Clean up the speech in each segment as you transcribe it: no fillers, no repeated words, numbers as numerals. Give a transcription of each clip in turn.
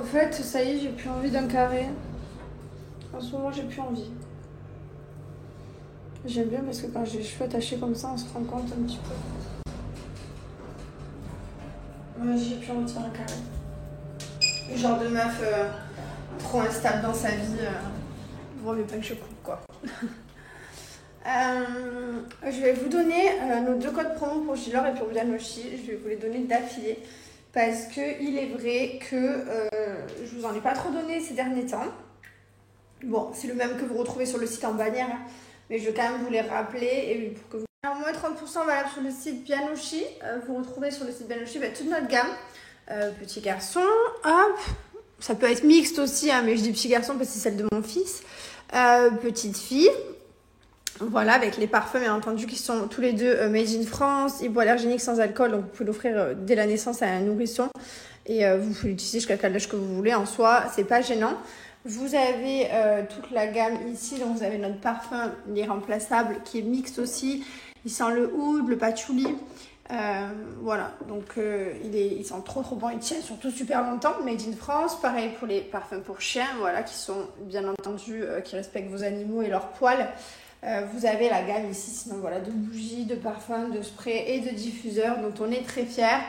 Au fait, ça y est, j'ai plus envie d'un carré. En ce moment, j'ai plus envie. J'aime bien parce que quand j'ai les cheveux attachés comme ça, on se rend compte un petit peu. Moi, j'ai plus envie de faire un carré. Le genre de meuf trop instable dans sa vie. Vaut mieux pas que je coupe, quoi. Je vais vous donner nos 2 codes promo pour Gilor et pour Bianochi. Je vais vous les donner d'affilée. Parce qu'il est vrai que je vous en ai pas trop donné ces derniers temps. Bon, c'est le même que vous retrouvez sur le site en bannière, hein, mais je vais quand même vous les rappeler et pour que vous... Alors, moins 30% valable sur le site Bianochi. Vous retrouvez sur le site Bianochi toute notre gamme. Petit garçon, hop. Ça peut être mixte aussi, hein, mais je dis petit garçon parce que c'est celle de mon fils. Petite fille. Voilà, avec les parfums, bien entendu, qui sont tous les deux made in France, hypoallergéniques sans alcool. Donc, vous pouvez l'offrir dès la naissance à un nourrisson. Et vous pouvez l'utiliser jusqu'à quel âge que vous voulez. En soi, c'est pas gênant. Vous avez toute la gamme ici. Donc, vous avez notre parfum, l'irremplaçable, qui est mixte aussi. Il sent le oud, le patchouli. Voilà, donc il sent trop bon. Il tient surtout super longtemps. Made in France. Pareil pour les parfums pour chiens, voilà, qui sont bien entendu, qui respectent vos animaux et leurs poils. Vous avez la gamme ici, sinon voilà, de bougies, de parfums, de sprays et de diffuseurs dont on est très fiers.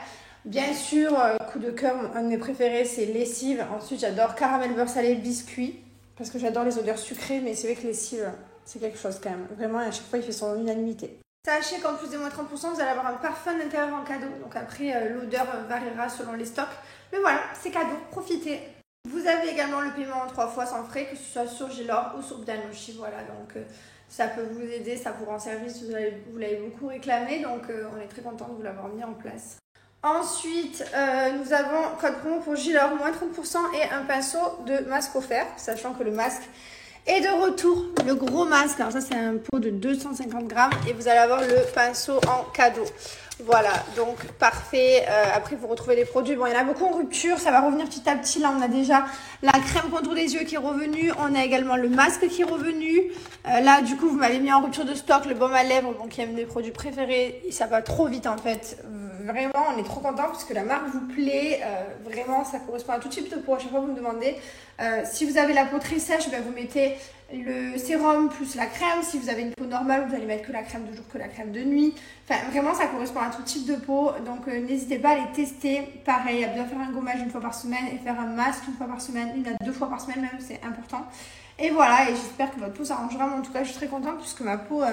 Bien sûr, coup de cœur, un de mes préférés, c'est lessive. Ensuite, j'adore caramel beurre salé biscuit parce que j'adore les odeurs sucrées, mais c'est vrai que lessive, c'est quelque chose quand même. Vraiment, à chaque fois, il fait son unanimité. Sachez qu'en plus des moins 30%, vous allez avoir un parfum d'intérieur en cadeau. Donc après, l'odeur variera selon les stocks. Mais voilà, c'est cadeau, profitez. Vous avez également le paiement en 3 fois sans frais, que ce soit sur Gilor ou sur Bianochi. Voilà, donc ça peut vous aider, ça vous rend service. Vous l'avez beaucoup réclamé, donc on est très content de vous l'avoir mis en place. Ensuite, nous avons code promo pour Gilor, moins 30% et un pinceau de masque offert, sachant que le masque est de retour. Le gros masque, alors ça c'est un pot de 250 grammes et vous allez avoir le pinceau en cadeau. Voilà, donc parfait. Après, vous retrouvez les produits. Bon, il y en a beaucoup en rupture. Ça va revenir petit à petit. Là, on a déjà la crème contour des yeux qui est revenue. On a également le masque qui est revenu. Là, du coup, vous m'avez mis en rupture de stock le baume à lèvres, donc qui est un de mes produits préférés. Et ça va trop vite, en fait. Vraiment, on est trop contents parce que la marque vous plaît. Vraiment, ça correspond à tout type de peau. À chaque fois, vous me demandez. Si vous avez la peau très sèche, ben, vous mettez le sérum plus la crème. Si vous avez une peau normale, vous allez mettre que la crème de jour, que la crème de nuit. Enfin, vraiment, ça correspond à tout type de peau. Donc, n'hésitez pas à les tester. Pareil, à bien faire un gommage 1 fois par semaine et faire un masque 1 fois par semaine, 1 à 2 fois par semaine même, c'est important. Et voilà, et j'espère que votre peau s'arrangera. Mais en tout cas, je suis très contente puisque ma peau,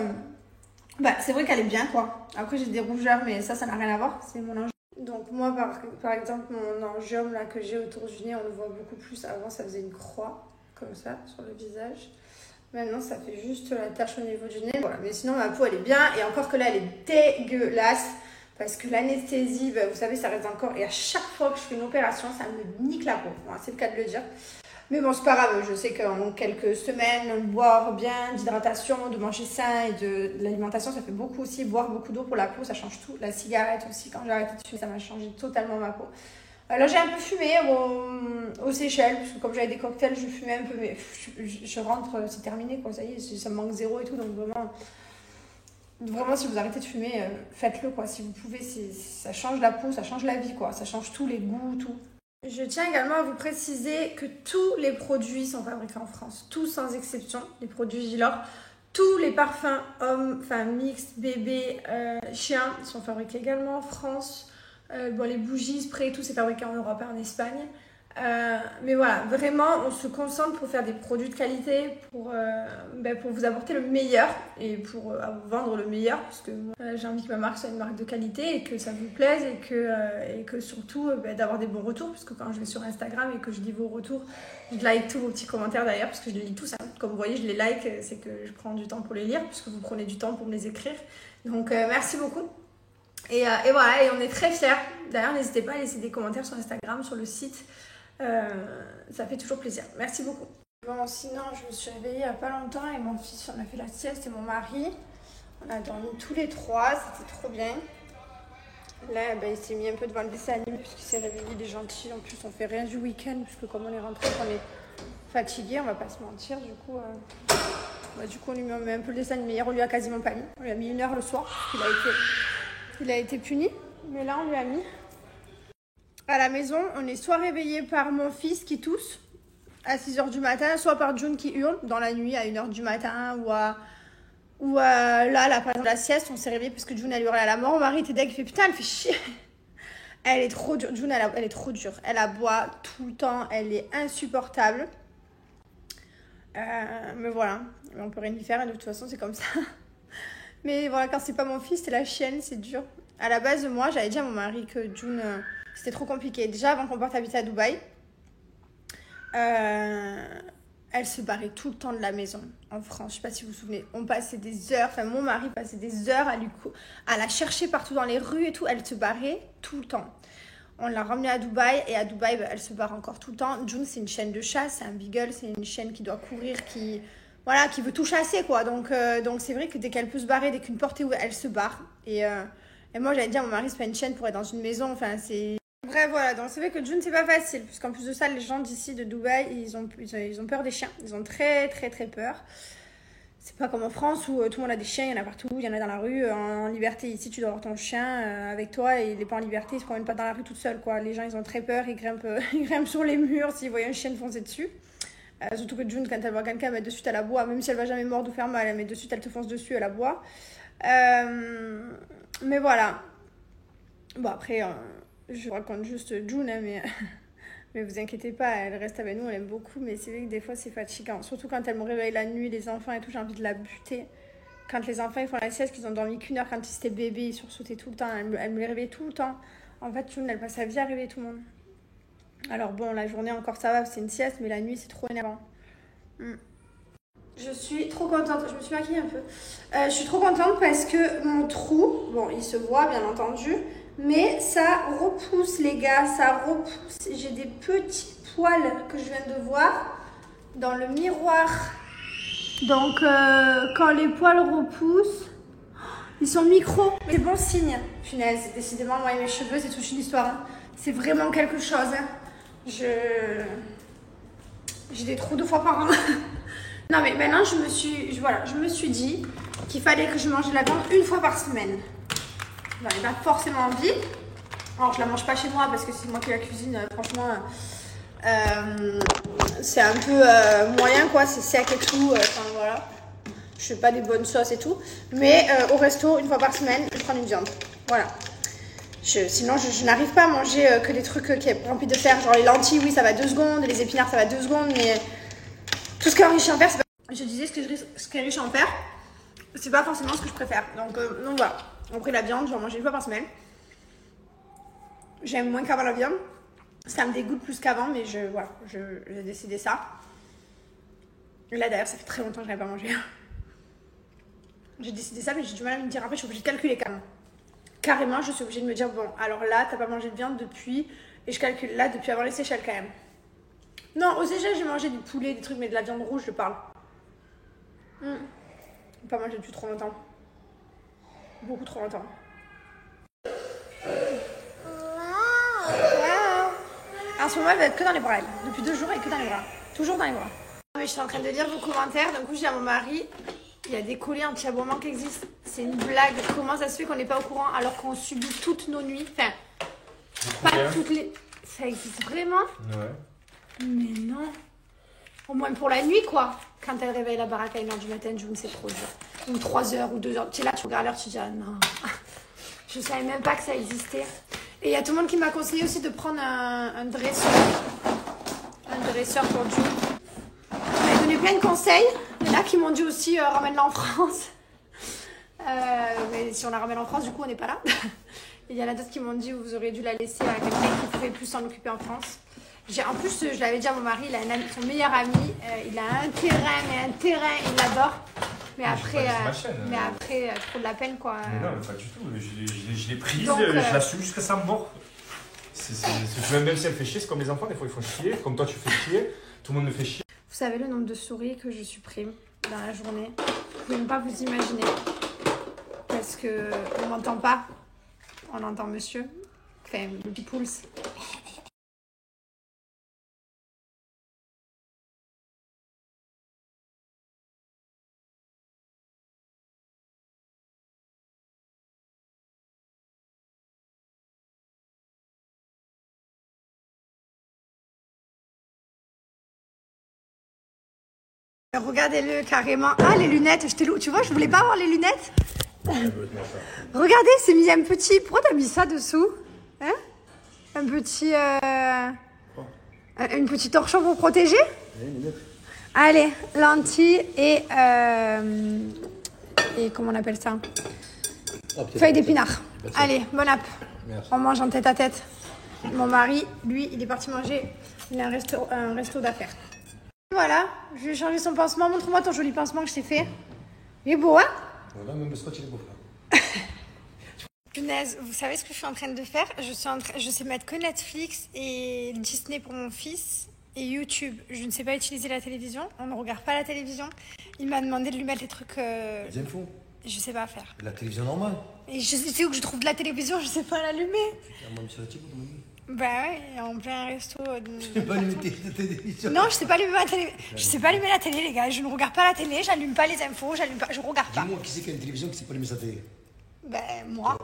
c'est vrai qu'elle est bien, quoi. Après, j'ai des rougeurs, mais ça n'a rien à voir. C'est mon angiome. Donc, moi, par exemple, mon angiome là, que j'ai autour du nez, on le voit beaucoup plus. Avant, ça faisait une croix, comme ça, sur le visage. Maintenant, ça fait juste la tache au niveau du nez. Voilà, mais sinon, ma peau, elle est bien. Et encore que là, elle est dégueulasse. Parce que l'anesthésie, vous savez, ça reste encore. Et à chaque fois que je fais une opération, ça me nique la peau. Voilà, c'est le cas de le dire. Mais bon, c'est pas grave. Je sais qu'en quelques semaines, boire bien, d'hydratation, de manger sain et de l'alimentation, ça fait beaucoup aussi. Boire beaucoup d'eau pour la peau, ça change tout. La cigarette aussi, quand j'ai arrêté de fumer, ça m'a changé totalement ma peau. Là, j'ai un peu fumé aux Seychelles, parce que comme j'avais des cocktails, je fumais un peu, mais je rentre, c'est terminé, quoi, ça y est, ça me manque zéro et tout, donc vraiment, si vous arrêtez de fumer, faites-le, quoi, si vous pouvez, ça change la peau, ça change la vie, quoi, ça change tout, les goûts, tout. Je tiens également à vous préciser que tous les produits sont fabriqués en France, tous sans exception, les produits Gilor. Tous les parfums hommes, mixtes, bébés, chiens sont fabriqués également en France. Les bougies, sprays, tout c'est fabriqué en Europe et en Espagne. Mais voilà, vraiment, on se concentre pour faire des produits de qualité, pour vous apporter le meilleur et pour vous vendre le meilleur, parce que j'ai envie que ma marque soit une marque de qualité et que ça vous plaise et que surtout d'avoir des bons retours, parce que quand je vais sur Instagram et que je lis vos retours, je like tous vos petits commentaires d'ailleurs, parce que je les lis tous. Hein. Comme vous voyez, je les like, c'est que je prends du temps pour les lire, puisque vous prenez du temps pour me les écrire. Donc merci beaucoup. Et voilà, et on est très fiers. D'ailleurs, n'hésitez pas à laisser des commentaires sur Instagram, sur le site. Ça fait toujours plaisir. Merci beaucoup. Bon, sinon, je me suis réveillée il n'y a pas longtemps et mon fils, on a fait la sieste et mon mari. On a dormi tous les 3, c'était trop bien. Là, il s'est mis un peu devant le dessin animé puisqu'il s'est réveillé, il est gentil. En plus, on fait rien du week-end puisque comme on est rentré, on est fatigué, on va pas se mentir. Du coup, on lui met un peu le dessin animé. Hier, on lui a quasiment pas mis. On lui a mis 1 heure le soir. Il a été puni, mais là, on lui a mis. À la maison, on est soit réveillé par mon fils qui tousse à 6h du matin, soit par June qui hurle dans la nuit à 1h du matin là, par exemple, la sieste, on s'est réveillé parce que June, elle hurlait à la mort. Mon mari était deg, il fait putain, elle fait chier. Elle est trop dure. June, elle est trop dure. Elle aboie tout le temps, elle est insupportable. Mais voilà, on peut rien y faire, de toute façon, c'est comme ça. Mais voilà, quand c'est pas mon fils, c'est la chienne, c'est dur. À la base, moi, j'avais dit à mon mari que June, c'était trop compliqué. Déjà, avant qu'on parte habiter à Dubaï, elle se barrait tout le temps de la maison en France. Je sais pas si vous vous souvenez. On passait des heures, enfin mon mari passait des heures à la chercher partout dans les rues et tout. Elle se barrait tout le temps. On l'a ramenée à Dubaï et à Dubaï, elle se barre encore tout le temps. June, c'est une chienne de chasse, c'est un beagle, c'est une chienne qui doit courir, qui veut tout chasser quoi. Donc c'est vrai que dès qu'elle peut se barrer, dès qu'une porte est ouverte, elle se barre. Et moi j'avais dit à mon mari, c'est pas une chienne pour être dans une maison. Enfin c'est bref, voilà, donc c'est vrai que June, c'est pas facile, puisqu'en plus de ça, les gens d'ici, de Dubaï, ils ont peur des chiens. Ils ont très, très, très peur. C'est pas comme en France où tout le monde a des chiens, il y en a partout, il y en a dans la rue, en liberté. Ici, tu dois avoir ton chien avec toi et il est pas en liberté, il se promène pas dans la rue toute seule, quoi. Les gens, ils ont très peur, ils grimpent, ils grimpent sur les murs s'ils voient un chien foncer dessus. Surtout que June, quand elle voit quelqu'un, elle met de suite, elle aboie, même si elle va jamais mordre ou faire mal, elle met de suite, elle te fonce dessus, elle aboie. Mais voilà. Bon, après... je vous raconte juste June, hein, mais vous inquiétez pas, elle reste avec nous, elle aime beaucoup, mais c'est vrai que des fois c'est fatigant. Surtout quand elle me réveille la nuit, les enfants et tout, j'ai envie de la buter. Quand les enfants ils font la sieste, qu'ils ont dormi qu'1 heure quand ils étaient bébés, ils sursautaient tout le temps, elle me les réveille tout le temps. En fait, June, elle passe sa vie à réveiller tout le monde. Alors bon, la journée encore ça va, c'est une sieste, mais la nuit c'est trop énervant. Je suis trop contente, je me suis maquillée un peu. Je suis trop contente parce que mon trou, bon, il se voit bien entendu, mais ça repousse les gars, ça repousse. J'ai des petits poils que je viens de voir dans le miroir. Donc quand les poils repoussent, ils sont micros. C'est bon signe. Punaise, décidément, moi et mes cheveux, c'est toute une histoire. Hein. C'est vraiment quelque chose. Hein. J'ai des trous 2 fois par an. Non mais maintenant je me suis dit qu'il fallait que je mange de la viande 1 fois par semaine. J'en ai pas forcément envie. Alors je la mange pas chez moi parce que c'est moi qui la cuisine, franchement c'est un peu moyen quoi, c'est sec et tout, enfin voilà. Je fais pas des bonnes sauces et tout. Mais au resto, 1 fois par semaine, je prends une viande. Voilà. Sinon je n'arrive pas à manger que des trucs qui est remplis de fer. Genre les lentilles, oui ça va 2 secondes, les épinards ça va 2 secondes, mais... tout ce qui est riche en fer, c'est pas... Je disais ce qui est riche en fer, c'est pas forcément ce que je préfère. Donc voilà. Après la viande, je vais en manger 1 fois par semaine. J'aime moins qu'avant la viande. Ça me dégoûte plus qu'avant, mais j'ai décidé ça. Et là d'ailleurs, ça fait très longtemps que je n'avais pas mangé. J'ai décidé ça, mais j'ai du mal à me dire. Après, je suis obligée de calculer quand même. Carrément, je suis obligée de me dire, bon, alors là, t'as pas mangé de viande depuis... Et je calcule là depuis avant les Seychelles quand même. Non, aux Seychelles, j'ai mangé du poulet, des trucs, mais de la viande rouge, je parle. Pas mangé depuis trop longtemps. Beaucoup trop longtemps. En ce moment, elle va être que dans les bras. Depuis 2 jours, elle est que dans les bras. Toujours dans les bras. Mais je suis en train de lire vos commentaires. D'un coup, je dis à mon mari, il y a des collets anti-aboiement qui existent. C'est une blague. Comment ça se fait qu'on n'est pas au courant alors qu'on subit toutes nos nuits? Enfin, pas toutes les... Ça existe vraiment? Ouais. Mais non. Au moins pour la nuit, quoi. Quand elle réveille la baraque à 1h du matin, June, c'est trop dur. Ou 3h ou 2h. Tu es là, tu regardes l'heure, tu dis, ah non. Je savais même pas que ça existait. Et il y a tout le monde qui m'a conseillé aussi de prendre un dresseur. Un dresseur pour June. On m'a donné plein de conseils. Il y en a qui m'ont dit aussi, ramène-la en France. Mais si on la ramène en France, du coup, on n'est pas là. Et il y en a d'autres qui m'ont dit, vous auriez dû la laisser à quelqu'un qui pouvait plus s'en occuper en France. En plus, je l'avais dit à mon mari, il a son meilleur ami, il a un terrain, il l'adore. Mais après, trop de la peine quoi. Mais non, pas du tout. Je l'ai prise, donc, je l'assume jusqu'à sa mort. Même si elle fait chier, c'est comme les enfants, des fois ils font chier. Comme toi tu fais chier, tout le monde me fait chier. Vous savez le nombre de souris que je supprime dans la journée? Vous pouvez même pas vous imaginer. Parce qu'on m'entend pas. On entend monsieur. Enfin, le pipouls. Regardez-le carrément. Ah, les lunettes, tu vois, je voulais pas avoir les lunettes. Regardez, c'est mis un petit... Pourquoi t'as mis ça dessous? Hein? Un petit... Une petite torchon pour protéger? Allez, lentilles et comment on appelle ça? Feuilles d'épinards. Allez, bon app. Merci. On mange en tête à tête. Mon mari, lui, il est parti manger. Il a un resto d'affaires. Voilà, je vais changer son pansement. Montre-moi ton joli pansement que je t'ai fait. Il est beau, hein? Voilà, même le scotch, il est beau. Punaise, vous savez ce que je suis en train de faire? Je sais mettre que Netflix et Disney pour mon fils et YouTube. Je ne sais pas utiliser la télévision. On ne regarde pas la télévision. Il m'a demandé de lui mettre les trucs... Les infos. Je sais pas faire. La télévision normale. Et je sais où que je trouve de la télévision, je sais pas l'allumer. Moi, je suis bah ouais, en plein resto. Je sais pas allumer la télévision. Non, je sais pas allumer ma télé. Je sais pas allumer la télé, les gars. Je ne regarde pas la télé, j'allume pas les infos, je regarde pas. Dis-moi qui c'est qui a une télévision qui sait pas allumer sa télé? Ben, moi.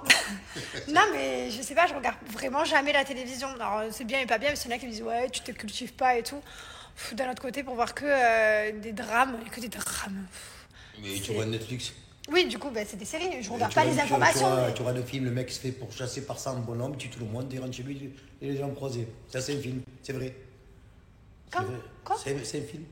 Non, mais je sais pas, je regarde vraiment jamais la télévision. Alors, c'est bien et pas bien, mais c'est là qui me disent, ouais, tu te cultives pas et tout. D'un autre côté, pour voir que des drames, que des drames. Mais tu vois Netflix? Oui, du coup, ben, c'est des séries. Je regarde pas les informations. Tu vois le film, le mec se fait pourchasser par 100 bonhommes, tue tout le monde, il rentre chez lui et les gens croisés. Ça, c'est un film, c'est vrai. Quoi? C'est un film.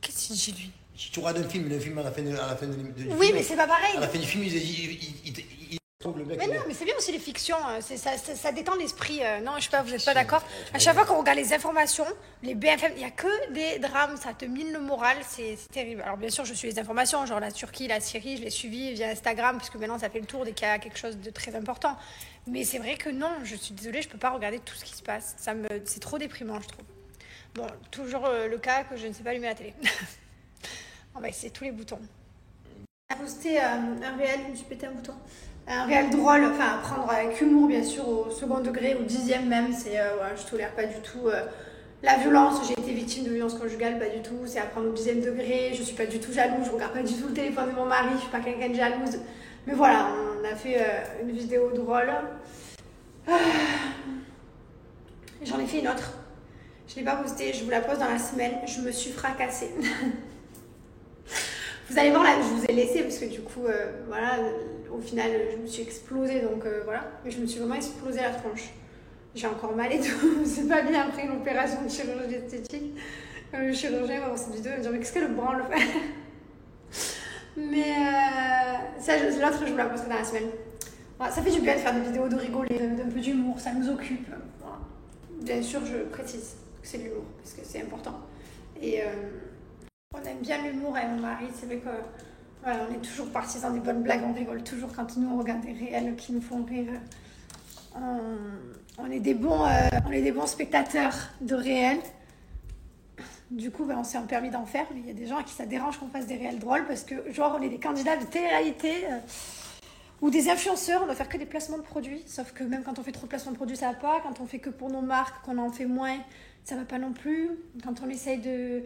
Qu'est-ce qu'il dit, lui? Si tu regardes un film à la fin de oui, mais c'est pas pareil. À la fin du film, il trouve le mec. Mais non, mais c'est bien aussi les fictions. Ça détend l'esprit. Non, je sais pas, vous êtes pas d'accord? À chaque fois qu'on regarde les informations, les BFM, il y a que des drames. Ça te mine le moral. C'est terrible. Alors, bien sûr, je suis les informations. Genre la Turquie, la Syrie, je les suivis via Instagram, puisque maintenant, ça fait le tour dès qu'il y a quelque chose de très important. Mais c'est vrai que non, je suis désolée, je peux pas regarder tout ce qui se passe. C'est trop déprimant, je trouve. Bon, toujours le cas que je ne sais pas allumer la télé. On va essayer tous les boutons. J'ai posté un réel, je me suis pété un bouton. Un réel drôle, enfin à prendre avec humour bien sûr, au second degré, au 10e même. C'est, voilà, je tolère pas du tout la violence. J'ai été victime de violence conjugale, pas du tout. C'est à prendre au 10e degré. Je suis pas du tout jalouse, je regarde pas du tout le téléphone de mon mari. Je suis pas quelqu'un de jalouse. Mais voilà, on a fait une vidéo drôle. J'en ai fait une autre. Je l'ai pas postée, je vous la poste dans la semaine. Je me suis fracassée. Vous allez voir là, je vous ai laissé parce que du coup, voilà, au final, je me suis explosée, donc voilà. Mais je me suis vraiment explosée la tronche. J'ai encore mal et tout. C'est pas bien après une opération de chirurgie esthétique. Le chirurgien va voir cette vidéo et me dire mais qu'est-ce que le branle fait? Mais ça, l'autre, je vous la posterai dans la semaine. Voilà, ça fait du bien de faire des vidéos de rigoler, d'un peu d'humour, ça nous occupe. Voilà. Bien sûr, je précise que c'est l'humour parce que c'est important. Et on aime bien l'humour avec mon mari, c'est vrai que voilà, on est toujours partisans des bonnes blagues, on rigole toujours quand nous on regarde des réels qui nous font rire. On est des bons spectateurs de réels. Du coup, on s'est permis d'en faire, mais il y a des gens à qui ça dérange qu'on fasse des réels drôles parce que genre on est des candidats de télé-réalité ou des influenceurs, on doit faire que des placements de produits, sauf que même quand on fait trop de placements de produits ça va pas, quand on fait que pour nos marques, qu'on en fait moins, ça va pas non plus. Quand on essaye de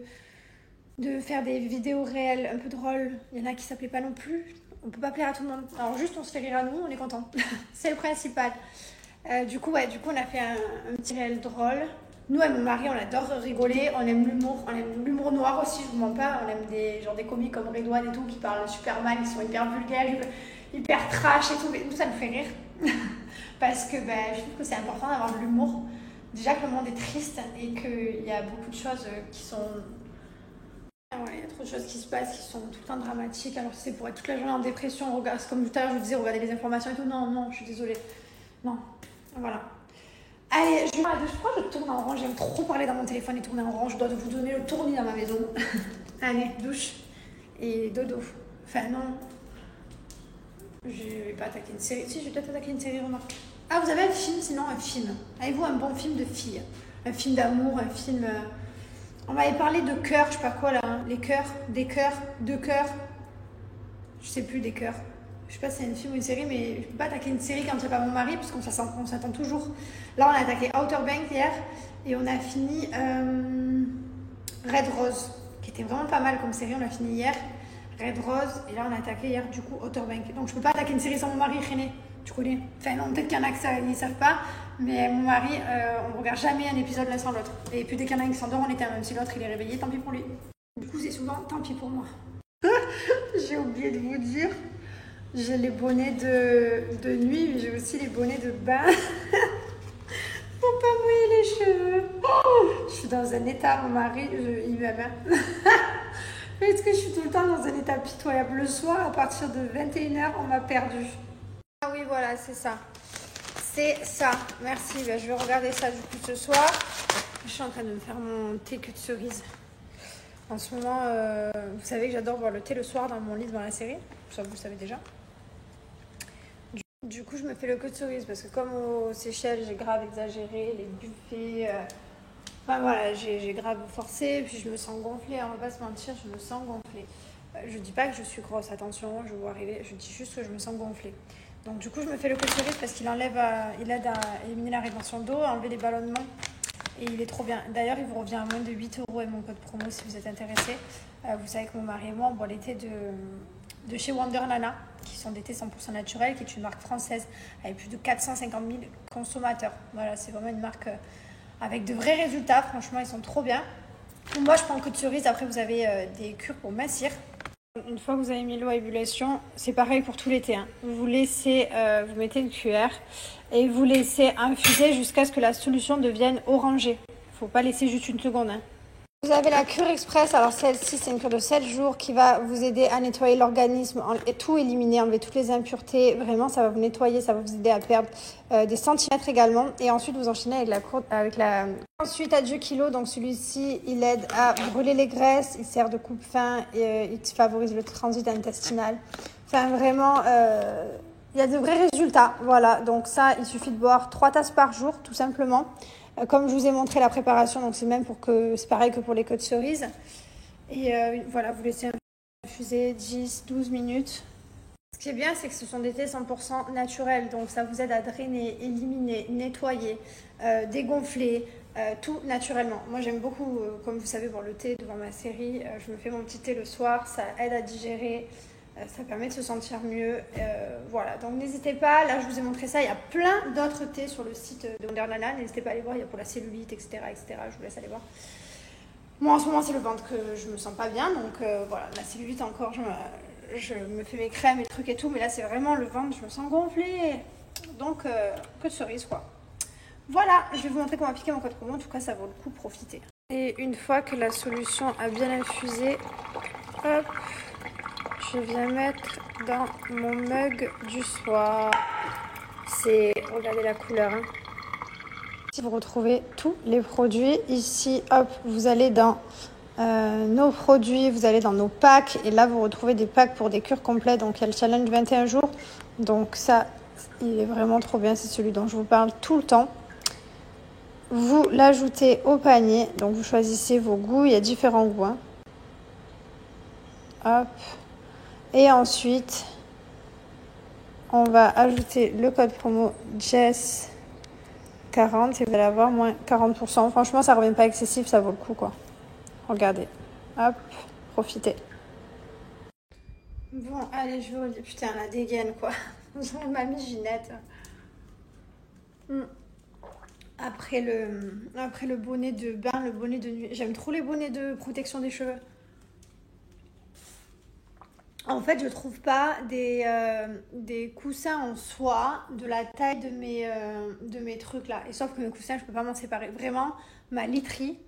faire des vidéos réelles un peu drôles, il y en a qui s'appelaient pas non plus. On peut pas plaire à tout le monde. Alors juste on se fait rire à nous, on est content. C'est le principal. Du coup on a fait un petit réel drôle. Nous avec mon mari on adore rigoler, on aime l'humour noir aussi, je vous mens pas. On aime des comiques comme Redouane et tout qui parlent super mal, qui sont hyper vulgaires, hyper trash et tout. Mais nous ça nous fait rire. Parce que je trouve que c'est important d'avoir de l'humour. Déjà que le monde est triste et qu'il y a beaucoup de choses qui sont... Ouais, il y a trop de choses qui se passent qui sont tout le temps dramatiques. Alors c'est pour être toute la journée en dépression, regarde, comme tout à l'heure je vous disais, regarder les informations et tout. Non, je suis désolée. Non, voilà. Allez, je crois que je tourne en rond. J'aime trop parler dans mon téléphone et tourner en rond. Je dois vous donner le tournis dans ma maison. Allez, douche et dodo. Enfin non, je vais pas attaquer une série. Si, je vais peut-être attaquer une série, remarque. Ah, vous avez un film, sinon un film. Avez-vous un bon film de filles? Un film d'amour, un film... On m'avait parlé de cœur, je sais pas quoi là, hein. Les cœurs, des cœurs, deux cœurs. Je sais plus, des cœurs. Je sais pas si c'est un film ou une série, mais je peux pas attaquer une série quand il n'y a pas mon mari, parce qu'on s'attend toujours. Là, on a attaqué Outer Banks hier, et on a fini Red Rose, qui était vraiment pas mal comme série, on l'a fini hier. Red Rose, et là on a attaqué hier du coup Outer Banks. Donc je peux pas attaquer une série sans mon mari, René. Tu connais? Enfin non, peut-être qu'il y en a que ça, ils savent pas, mais mon mari, on regarde jamais un épisode l'un sans l'autre. Et puis dès qu'il y en a un qui s'endort, on éteint, même si l'autre il est réveillé, tant pis pour lui. Du coup, c'est souvent tant pis pour moi. J'ai oublié de vous dire, j'ai les bonnets de nuit, mais j'ai aussi les bonnets de bain. Pour pas mouiller les cheveux. Je suis dans un état, mon mari, il m'aime. Parce que je suis tout le temps dans un état pitoyable. Le soir, à partir de 21h, on m'a perdu. Ah oui, voilà, c'est ça. C'est ça. Merci. Ben, je vais regarder ça du coup ce soir. Je suis en train de me faire mon thé queue de cerise. En ce moment, vous savez que j'adore boire le thé le soir dans mon lit devant la série. Ça, vous le savez déjà. Du coup, je me fais le queue de cerise parce que comme aux Seychelles, j'ai grave exagéré les buffets. Enfin voilà, j'ai grave forcé, puis je me sens gonflée. On va pas se mentir, je me sens gonflée. Je dis pas que je suis grosse, attention, je vous arriver. Je dis juste que je me sens gonflée. Donc du coup, je me fais le queue de cerise parce qu'il aide à éliminer la rétention d'eau, à enlever les ballonnements. Et il est trop bien. D'ailleurs, il vous revient à moins de 8 € avec mon code promo si vous êtes intéressé. Vous savez que mon mari et moi, on boit les thés de chez Wonderlana, qui sont des thés 100% naturels, qui est une marque française avec plus de 450 000 consommateurs. Voilà, c'est vraiment une marque avec de vrais résultats. Franchement, ils sont trop bien. Moi, je prends que de cerise. Après, vous avez des cures pour mincir. Une fois que vous avez mis l'eau à ébullition, c'est pareil pour tous les thés. Vous laissez, vous mettez une cuillère et vous laissez infuser jusqu'à ce que la solution devienne orangée. Il ne faut pas laisser juste une seconde. Vous avez la cure express. Alors celle-ci, c'est une cure de 7 jours qui va vous aider à nettoyer l'organisme et tout éliminer, enlever toutes les impuretés. Vraiment, ça va vous nettoyer, ça va vous aider à perdre des centimètres également. Et ensuite, vous enchaînez avec la... Ensuite, Adieu Kilo. Donc celui-ci, il aide à brûler les graisses. Il sert de coupe-faim et il favorise le transit intestinal. Enfin, vraiment, il y a de vrais résultats. Voilà, donc ça, il suffit de boire 3 tasses par jour, tout simplement. Comme je vous ai montré la préparation, donc c'est pareil que pour les queues de cerise. Et voilà, vous laissez infuser 10-12 minutes. Ce qui est bien, c'est que ce sont des thés 100% naturels. Donc ça vous aide à drainer, éliminer, nettoyer, dégonfler, tout naturellement. Moi j'aime beaucoup, comme vous savez, boire le thé devant ma série. Je me fais mon petit thé le soir, ça aide à digérer. Ça permet de se sentir mieux. Voilà, donc n'hésitez pas. Là, je vous ai montré ça. Il y a plein d'autres thés sur le site de Wonderlana. N'hésitez pas à aller voir. Il y a pour la cellulite, etc., etc. Je vous laisse aller voir. Moi, en ce moment, c'est le ventre que je me sens pas bien. Donc voilà, la cellulite encore, je me fais mes crèmes et trucs et tout. Mais là, c'est vraiment le ventre. Je me sens gonflée. Donc, que de cerise, quoi. Voilà, je vais vous montrer comment appliquer mon code promo. En tout cas, ça vaut le coup, profitez. Et une fois que la solution a bien infusé, hop, je viens mettre dans mon mug du soir. Regardez la couleur. Ici, vous retrouvez tous les produits. Ici, hop, vous allez dans nos produits, vous allez dans nos packs. Et là, vous retrouvez des packs pour des cures complètes. Donc, il y a le challenge 21 jours. Donc, ça, il est vraiment trop bien. C'est celui dont je vous parle tout le temps. Vous l'ajoutez au panier. Donc, vous choisissez vos goûts. Il y a différents goûts. Hop. Et ensuite, on va ajouter le code promo Jess40 et vous allez avoir moins 40%. Franchement, ça ne revient pas excessif, ça vaut le coup, quoi. Regardez. Hop, profitez. Bon, allez, je vous dis, putain, la dégaine, quoi. Mamie Ginette. Après le bonnet de bain, le bonnet de nuit. J'aime trop les bonnets de protection des cheveux. En fait, je trouve pas des coussins en soie de la taille de mes trucs là. Et sauf que mes coussins, je peux pas m'en séparer. Vraiment, ma literie,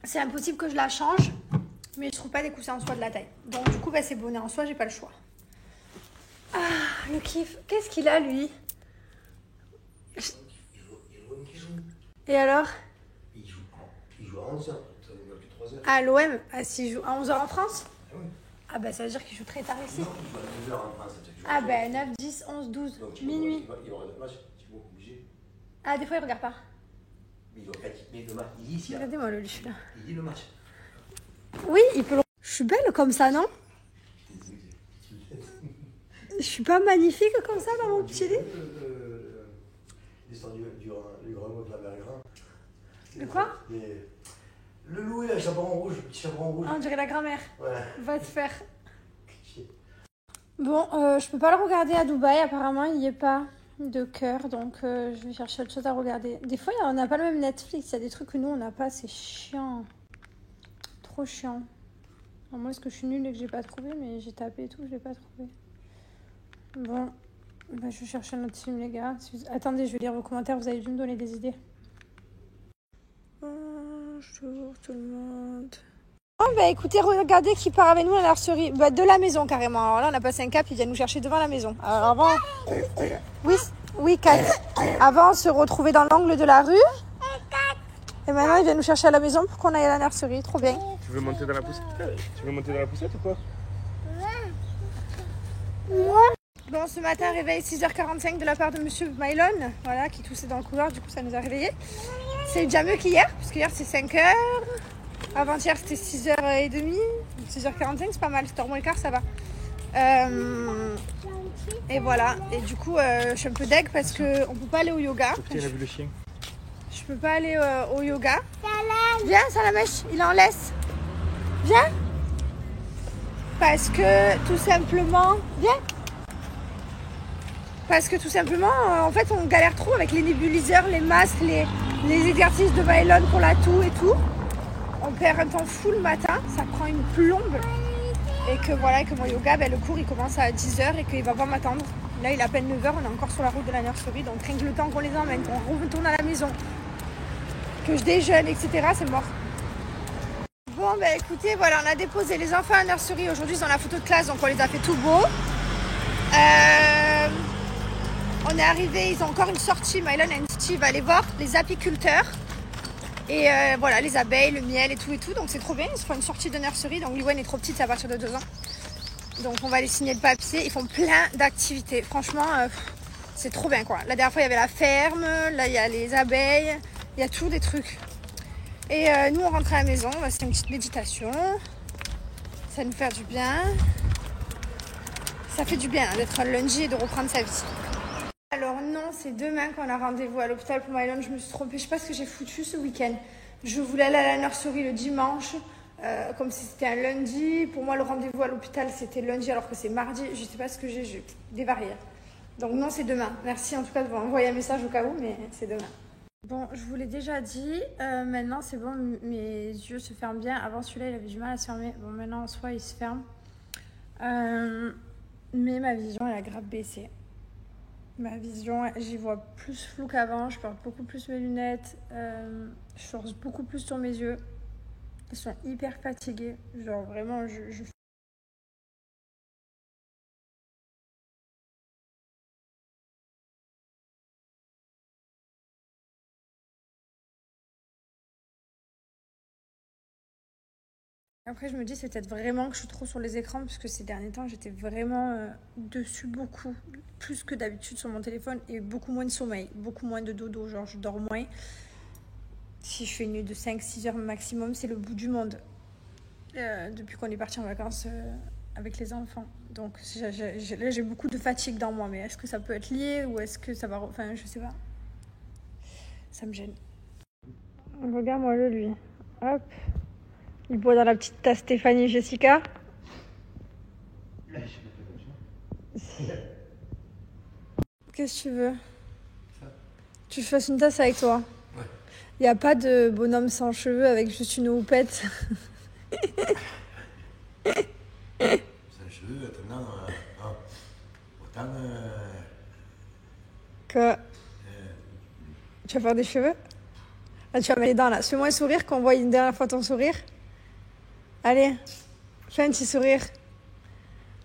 c'est impossible que je la change. Mais je trouve pas des coussins en soie de la taille. Donc du coup, bah, c'est bonnet en soie, j'ai pas le choix. Ah, le kiff. Qu'est-ce qu'il a, lui? Et alors? Il joue à 11h. À l'OM, s'il joue à 11h en France? Ah oui. Ah bah ça veut dire qu'il joue très tard ici. Non, il joue à 9h en France. Ah bah 9, 10, 11, 12, donc, minuit. Il aura le match, tu vois, obligé. Ah des fois il regarde pas. Mais le match, il dit ici. Regardez-moi le lui là. Il dit le match. Oui, il peut le... Je suis belle comme ça, non? Je suis pas magnifique comme ça dans mon petit lit? L'histoire du grand mot de la mère grand. De quoi? Le loup et le chaperon rouge, le petit chaperon rouge. Ah, on dirait la grand-mère. Ouais. Va te faire. Bon, je peux pas le regarder à Dubaï. Apparemment, il n'y est pas de cœur. Donc, je vais chercher autre chose à regarder. Des fois, on n'a pas le même Netflix. Il y a des trucs que nous, on n'a pas. C'est chiant. trop chiant. Alors moi, est-ce que je suis nulle et que j'ai pas trouvé, mais j'ai tapé et tout, je l'ai pas trouvé. Bon, bah, je vais chercher un autre film, les gars. Attendez, je vais lire vos commentaires, vous avez dû me donner des idées. Bonjour tout le monde. Oh, bah écoutez, regardez qui part avec nous à la nurserie. Bah, de la maison carrément. Alors là, on a passé un cap, il vient nous chercher devant la maison. Alors avant. Oui, Kat. Avant, on se retrouvait dans l'angle de la rue. Et maintenant, il vient nous chercher à la maison pour qu'on aille à la nurserie. Trop bien. Tu veux monter dans la poussette? Tu veux monter dans la poussette ou quoi? Bon, ce matin, réveil 6h45 de la part de Monsieur Mylon, voilà, qui toussait dans le couloir, du coup ça nous a réveillés. C'est déjà mieux qu'hier, parce qu'hier c'est 5h, avant-hier c'était 6h30, 6h45 c'est pas mal, 7h moins le quart, ça va. Et voilà, et du coup je suis un peu deg parce qu'on peut pas aller au yoga. Il a vu le chien. Je peux pas aller au yoga. Viens, Salamèche, il en laisse. Viens. Parce que tout simplement, viens. Parce que tout simplement, en fait, on galère trop avec les nébuliseurs, les masques, les exercices de Mylon pour la toux et tout. On perd un temps fou le matin, ça prend une plombe. Et que voilà, que mon yoga, le cours il commence à 10h et qu'il va pas m'attendre. Là, il est à peine 9h, on est encore sur la route de la nurserie. Donc rien que le temps qu'on les emmène, qu'on retourne à la maison, que je déjeune, etc., c'est mort. Bon, écoutez, voilà, on a déposé les enfants à la nurserie. Aujourd'hui, ils ont la photo de classe, donc on les a fait tout beau. On est arrivé, ils ont encore une sortie. Mylon a une sortie, il va aller voir les apiculteurs. Et voilà, les abeilles, le miel et tout. Donc c'est trop bien, ils se font une sortie de nurserie. Donc Liwen est trop petite, c'est à partir de 2 ans. Donc on va aller signer le papier. Ils font plein d'activités. Franchement, c'est trop bien quoi. La dernière fois, il y avait la ferme, là il y a les abeilles, il y a toujours des trucs. Et nous, on rentre à la maison, on va faire une petite méditation. Ça va nous faire du bien. Ça fait du bien d'être un lundi et de reprendre sa vie. Alors non, c'est demain qu'on a rendez-vous à l'hôpital pour Mylon. Je me suis trompée, je sais pas ce que j'ai foutu ce week-end. Je voulais aller à la nurserie le dimanche, comme si c'était un lundi. Pour moi, le rendez-vous à l'hôpital, c'était lundi alors que c'est mardi. Je sais pas ce que j'ai dévarié. Donc non, c'est demain. Merci en tout cas de m'envoyer un message au cas où, mais c'est demain. Bon, je vous l'ai déjà dit, maintenant c'est bon, mes yeux se ferment bien. Avant celui-là, il avait du mal à se fermer. Bon, maintenant en soi, il se ferme. Mais ma vision, elle a grave baissé. Ma vision, j'y vois plus flou qu'avant, je porte beaucoup plus mes lunettes, je force beaucoup plus sur mes yeux. Ils sont hyper fatigués, genre vraiment, je... Après, je me dis, c'est peut-être vraiment que je suis trop sur les écrans, parce que ces derniers temps, j'étais vraiment dessus beaucoup, plus que d'habitude sur mon téléphone, et beaucoup moins de sommeil, beaucoup moins de dodo, genre je dors moins. Si je fais une nuit de 5-6 heures maximum, c'est le bout du monde. Depuis qu'on est parti en vacances avec les enfants. Donc là, j'ai beaucoup de fatigue dans moi, mais est-ce que ça peut être lié, ou est-ce que ça va... Enfin, je sais pas. Ça me gêne. Regarde-moi lui. Hop. Il boit dans la petite tasse Stéphanie et Jessica. Qu'est-ce que tu veux? Tu fasses une tasse avec toi? Ouais. Il n'y a pas de bonhomme sans cheveux avec juste une houppette. Sans cheveux, attends, autant... Quoi? Tu vas faire des cheveux? Là, tu vas mettre les dents là. Fais-moi un sourire qu'on voit une dernière fois ton sourire. Allez, fais un petit sourire.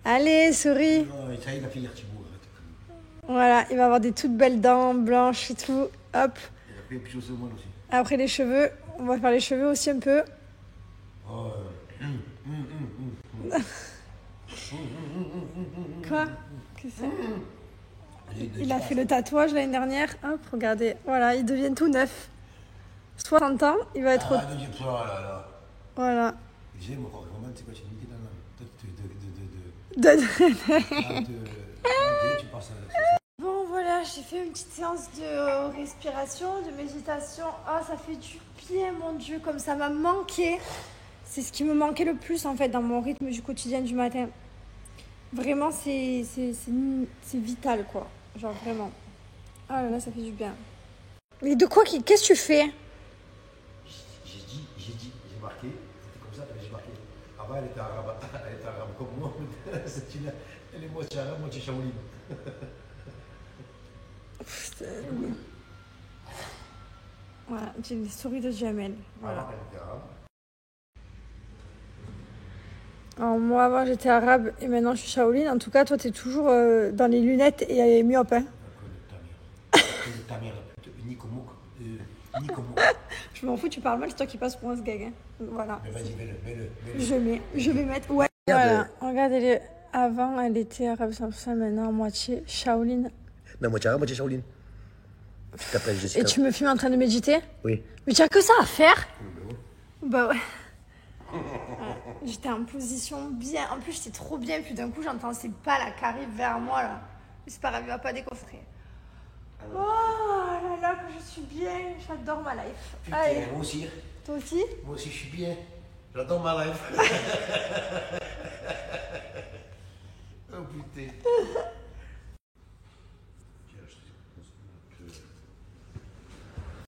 Allez, souris. Non, ça y est, il a fait l'artibout. Voilà, il va avoir des toutes belles dents blanches et tout. Hop. Il a fait un petit chaussée au moins aussi. Après les cheveux, on va faire les cheveux aussi un peu. Oh, Quoi? Qu'est-ce que c'est? Il a fait le tatouage l'année dernière. Hop, regardez. Voilà, il devient tout neuf. 60 ans, il va être... Ah, ne dis pas, là. Voilà. J'aime encore, vraiment, c'est quoi, tu me dis tu passes à... Bon, voilà, j'ai fait une petite séance de respiration, de méditation. Oh, ça fait du bien, mon Dieu, comme ça m'a manqué. C'est ce qui me manquait le plus, en fait, dans mon rythme du quotidien du matin. Vraiment, c'est vital, quoi. Genre, vraiment. Ah là là, ça fait du bien. Mais de quoi? Qu'est-ce que tu fais? J'ai marqué, c'était comme ça, j'ai Avant, elle était arabe, comme moi. Elle est moitié arabe, moitié Shaolin. Voilà, j'ai les souris de Jamel. Voilà. Avant, elle était arabe. Alors moi avant j'étais arabe et maintenant je suis Shaolin. En tout cas toi t'es toujours dans les lunettes et myope. Hein. Ta mère, ni comme moi. Je m'en fous, tu parles mal, c'est toi qui passes pour un sgag. Hein. Voilà. Mais vas-y, mets-le. Je vais mettre. Ouais. Voilà. Regarde, avant elle était arabe 100%, maintenant moitié Shaolin. Non, moitié arabe, moitié Shaolin. Tu t'appelles Jessica. Et tu me filmes en train de méditer? Oui. Mais tu as que ça à faire? Bah ouais. J'étais en position bien. En plus, j'étais trop bien. Puis d'un coup, j'entends ces pas là qui arrivent vers moi là. C'est pas grave, il va pas décoffrer. Oh là là, que je suis bien. J'adore ma life. Putain, allez. moi aussi. Toi aussi? Moi aussi, je suis bien. J'adore ma life.